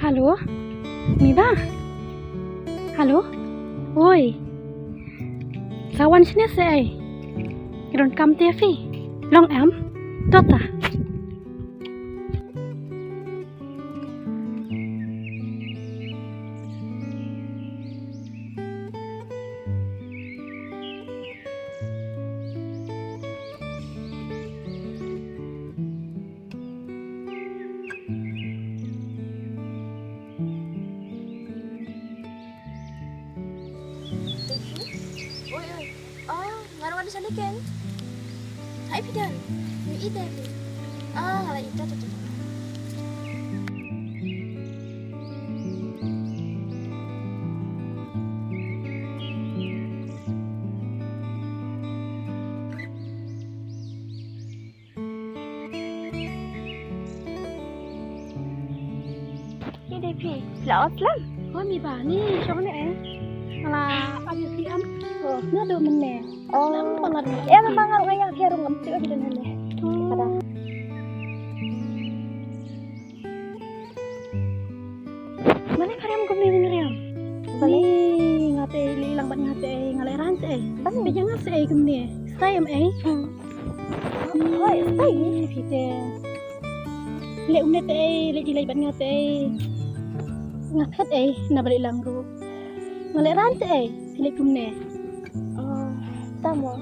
Halo, Miba. Halo, oi. Sawan sini saya. Kiron kam TV. Long am, tota. Ngaruh sana kan? Hai pidan, ni ide. Hala itu tu. Ni deh pi, laos lam. Oi Miba, ni siapa ni Malah ada siam. Oh, ni ada meneh. Oh, Malah ni. memang ngaruh yang kira ngamti oh pidan ni. Ada. Mana kalian kau beli ni riam? Balik. Ni ngate hilang ban ngate ngalai rantai. Pas jangan saya kemni. Saya Oi, Ay, pite. Le unet le dilai ban ngate. Ngakat na balik lang ru. Ngalai rantai le kemni. Oh, tamu.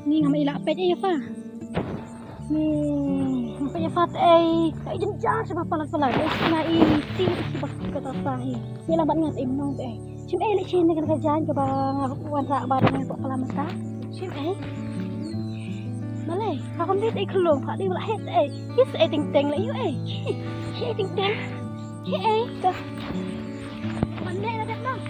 Ni ngama ila apet ya fa. Ni apa ya fa kai jenjang sebab pala-pala na ti sebab kata sahi. Ni lambat ngat imnong Sim le sini kan kerjaan ke bang wan rak barang untuk kelamata. Sim Malay, kakak mbak kelong kak dia lahir yes ting-ting lah you ting-ting. Ke. Mana ada bang?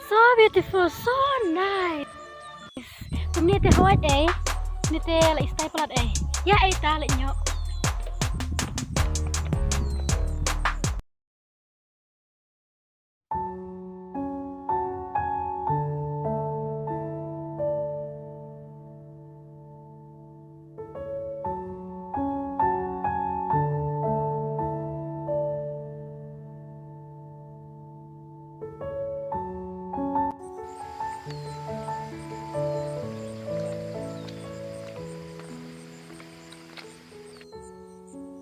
So beautiful, so nice. Ini teh hot Ini teh like style pelat Ya ta like nyok.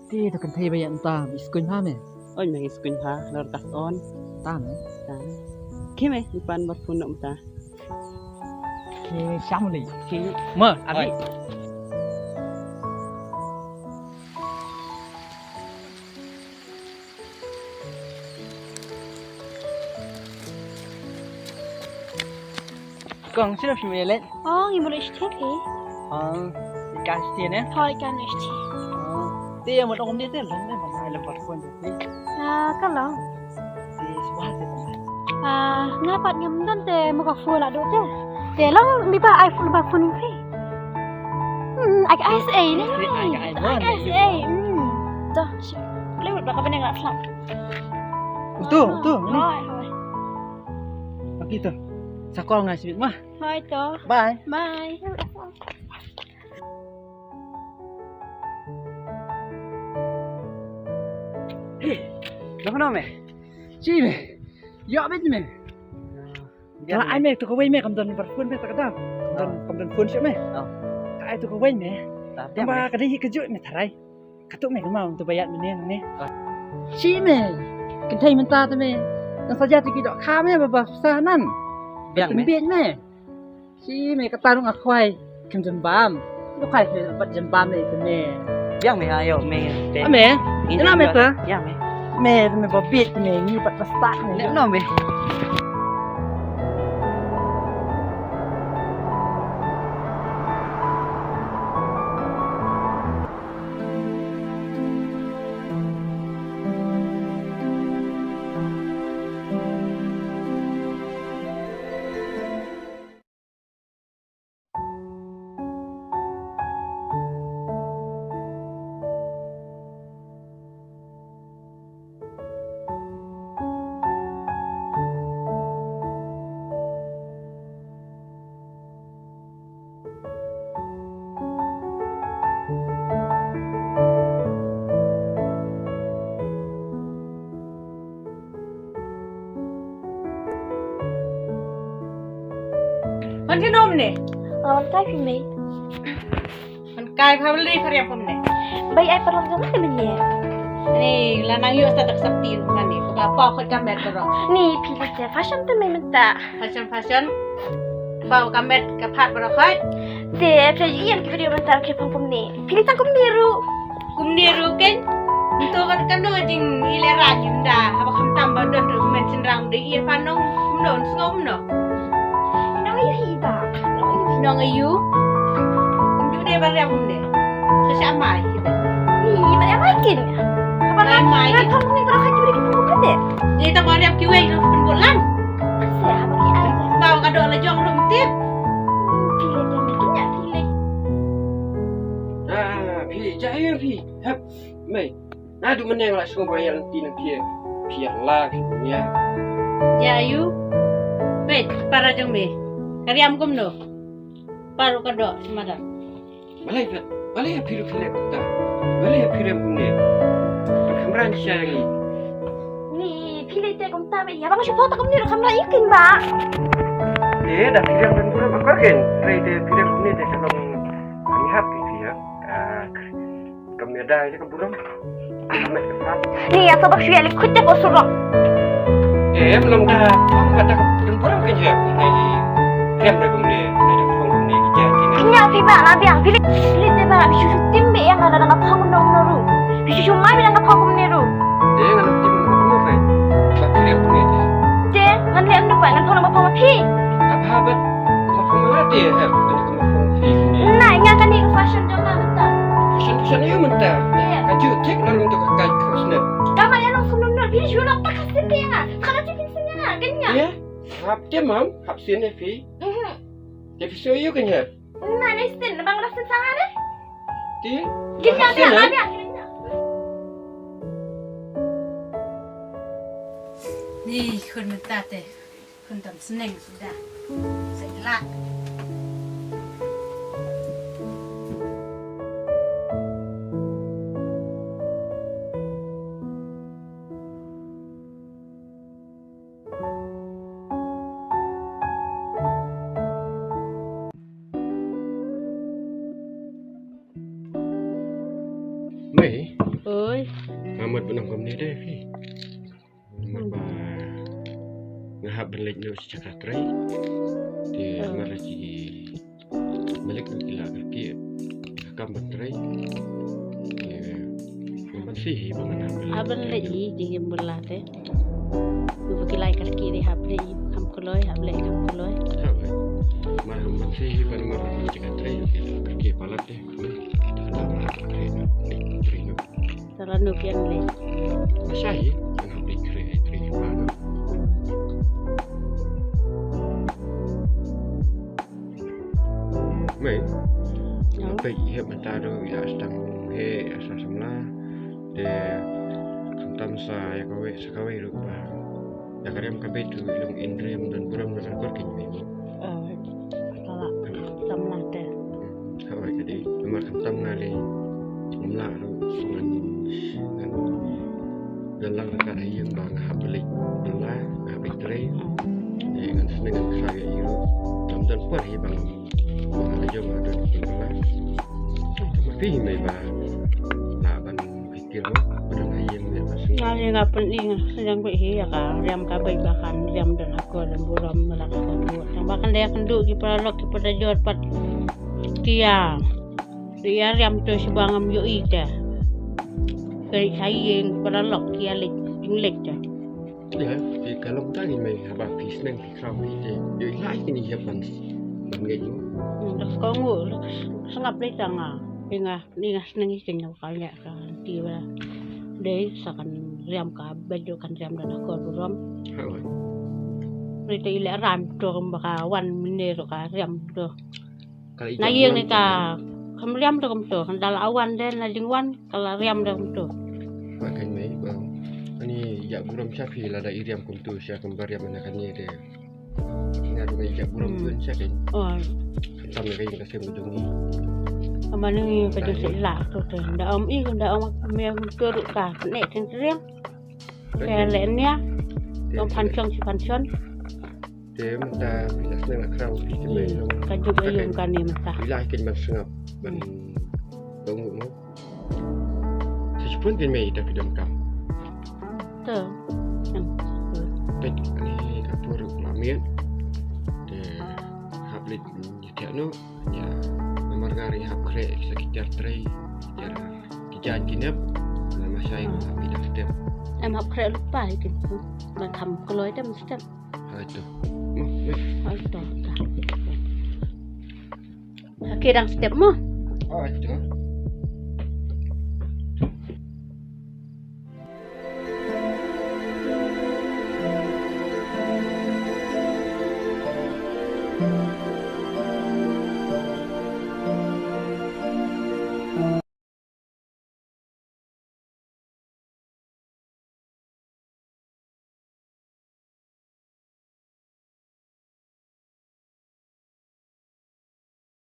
Ti to kan thei bayan ta biskun ha me Ôi mày screen ha, lor tas on, ta me ta. Kime ipan berpun nak ta. ke sam li Ki, mơ abi con xin phim lên Oh, ngi mo le stek cái tiền nhé Thôi kan le stek. ti một ông đi tới lần này mà hai lần vật quân đi Kan long. ti quá thì Ngapat ngam dan te mo ka fu la do te. Te long mi ba iPhone ba phone fi. Ag SA ni. ai muốn SA. Dah. Lewat ba ka ba ngak slap. tuh Thôi thôi. begitu Sakol nga sibit mah. Hai to. Bye. Bye. Đâu có me. Chi me. Yo bet me. Kalau ai me tu ko wei me kam don parfum me ta ka kam don fun sih me. Ai tu ko wei me. Tamba ka di ka ju me tharai. Ka tu me ma tu bayat me ne. Chi me. Kan thai man ta ta me. Yang saja tu ki dok kha me ba sa nan. Biang me. Biang me. Chi me ka tarung akhwai. Kim jembam. Lu khai me bat jembam me tu me. Biang me ayo me. Ame. Ina me ta. Ya me. Me babit me ni pat pastak me. Lep no me.มันที่นมเนี่ย Lawan kay Pimay. มันกลายพาวลีพารียมผมเนี่ย Bay ay parang jangan naman niya. นี่แล้วนางอยู่สตักสักตีนมันนี่ก็ปอกคนกำเม็ดก็รอ Ni pilit niya. Fashion to may menta. fashion เป่ากำเม็ดกับผัดบะรอค่อย Te, pero iyan kay video menta kay pang ni. Pilitan ko niru. กุมนี่รู้กันตัวกันดูจริงอีเลราจินดาเอาคำตามบัดดนหรือเมนชินรังดีอีฟันน้องโดนสงมเนาะ Nang ayo hiba. น้องอายุอยู่ในบารียมผมเนี่ยเขาจะมาอีก Ni, mali amakin. Apa Ay, na? Mike. Nagpang ni pero kay kibili ko ko de. นี่ต้องบารียมคิวเองเราเป็นบุญลัน Asa habang iyan. เป่ากระโดดละจองลงติ๊บ Pilit niya niya pilit. พี่ใจเย็นพี่ครับไม่น่าดูมันแนงละช่วงบริยาตีนังเพียเพียลากเนี่ย Ya ayu wait para jong me kariam kum no paru kado semada มาเลยเพื่อนมาเลยพี่รู้พี่เล็กตามาเลยพี่เรียมคุณเนี่ยคำรันช่างอี Ni, pilit niya kung tama. Habang siya po ta kung niru kamra ikin ba? เดี๋ยวดับพี่เรียมเป็นคุณมาก็เห็นใครเดพี่เรียมคุณเนี่ยแต่กำลังมีฮับพี่ฮะกำเนิดได้ที่กำบุรมทำไมกันครับ Ni, ato bak siya likod niya ko surong. มันลงได้เพราะมันกำบุรมกันเยอะในเรียมในคุณเนี่ยในทางคุณเนี่ยกี่ที่นั่น Kanya piba labiang pilit niya ba bisu timbe yang ada nga pang nong noru. Bisu mai bilang nga pang niru. เดี๋ยวงั้นที่มันไม่ไปแบบพี่เรียมคุณเนี่ย De, ngan liam na pa ngan pang ma pang pi. apa betมาฟังมาดีครับมันก็มาฟังพี่นี่ Na, nga kan ni fashion jong na mata. pesan-pesan itu mentah Iya. kaju tek lalu untuk kakak kersne Tama yan ang sunod na. Bilis yun ang takasin niya nga. Kana si pinsan niya nga. Kanya. ya hap dia mam hap sini fi tapi so you kan ya Na, naistin. Nabang rasin sa nga rin. dia Kanya, hap biang, sini labiang. นี่คุณมันตาเตคุณตำสน่งสุดาใส่ละ ไม่ เอ้ย Mamat benang komni deh fi Mamat ba ngahap benlek no secara tray dia maraji malik no gila kaki kakam betray Mamat sih bangan Haban le i dingin bulla te. Bu bakilai kaki di hable i kam koloi hable kam koloi. Marhum man sih ban marat no secara tray gila kaki palat deh ada marat kaki no tray no Salah nu pian le. Masai yang habis kere tray mana Mai Tapi ia mentado ya sedang he asa semla de kantam sa ya kawe sakawe ru ba Takariam kabe tu ilung indriam dan buram dan kor kinyi mo. Kalau tamlah teh. Hawai kade nomor kam ngale jumla ro ngan galang ka yang bang hablik dula hablik tre dengan senengan saya iro dan per hi bang bang aja ada di dula. Tapi mai ba la ban pikir mo padang ayam ya masih. Ngali nggak penting sedang berhi ya kan riam kabai bahkan riam dan aku dan buram melakukan buat yang bahkan dia kenduk di peralok di pada jawab pat kia dia riam tu sebangam yo ida dari saying peralok kia lek inglek dah Ya, kalau kita ni mai habang pisneng pikrau ni je lai ni hiapan bangai yo. dah kongu sengap lek tanga ingah senang ikan yang kaya kan dia deh sakan riam kabai kan riam dan aku buram Hawai. Rita ile ram tu baka wan minero ka riam tu Kalau na yeng ni ka kam riam tu kam tu kan dal awan den na jingwan kala riam tu kam tu pakai mai bang. Ani ya buram syafi la da iriam kuntu sya kembar yang mana kan ni dia. Ngaru mai ya buram pun sya kan. oh Tam ni kai kasih mudung ni. amani ka tu sila tu tu da om i da om me tu ru ka ne ten riam ke lennya om panchong si panchon Dia minta bila senang nak kerau di sini long. ka ju ayung kan ni masa Bila ikan ban sengap ban bangun mo. Sejupun kan mai tapi dam kam. tu Pet ani kapur lamian. Dia hablit nyetia no ya nomor ngari hab kre sekitar tray ya kijan kinap nama saya tapi dah step. em học kre lupa gitu ban kam kloi dah mesti Ha itu. Mo. ai tu ta kira step mo Oh itu.